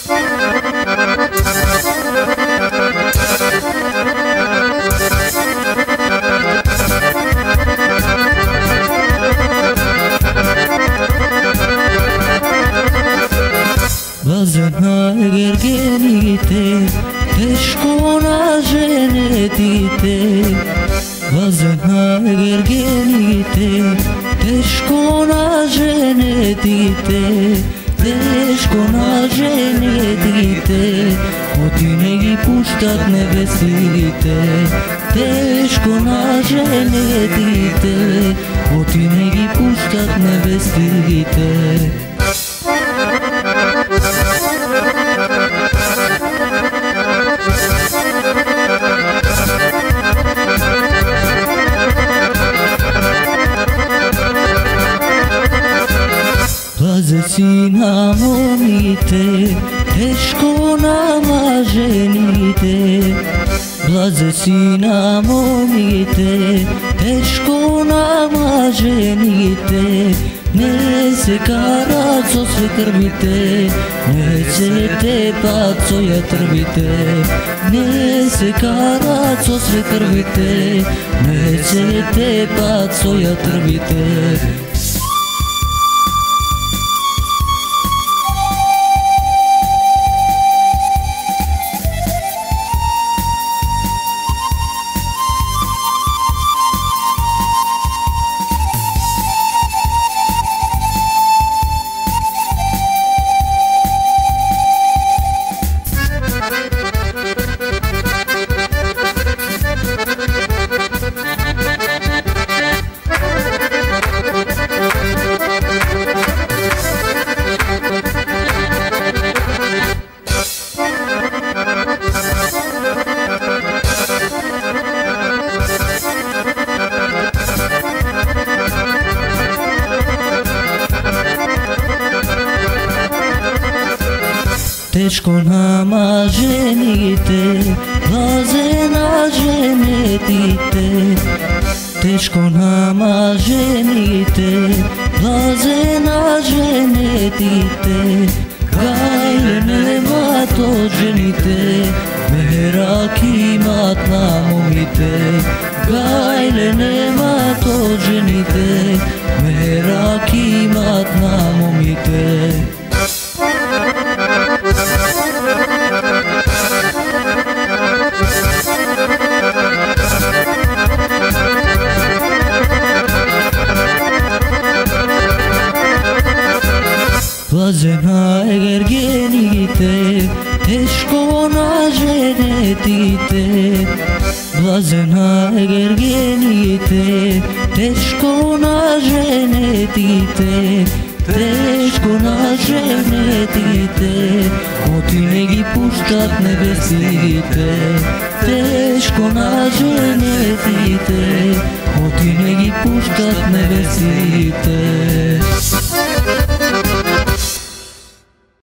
Блазена ергените, тешко на женетите. Блазена ергените, тешко на женетите. Тешко на женетите, оти не ги пуштат невестите. Тешко на женетите, оти не ги пуштат невестите. Блазе си на момите, тешко на мажените. Блазе си на момите, тешко на мажените. Не се карат со свекрвите, не се тепат со јатрвите. Не се карат со свекрвите, не се тепат со јатрвите. Тешко на мажените, блазе на женетите. Тешко на мажените, блазе на женетите. Гајле немат од жените, мерак имат на момите. Гајле немат од жените, мерак имат на момите. Блазе на ергените, тешко на женетите. Блазе на ергените, тешко на женетите. Тешко на женетите, оти не ги пуштат невестите. Тешко на женетите, оти не ги пуштат невестите.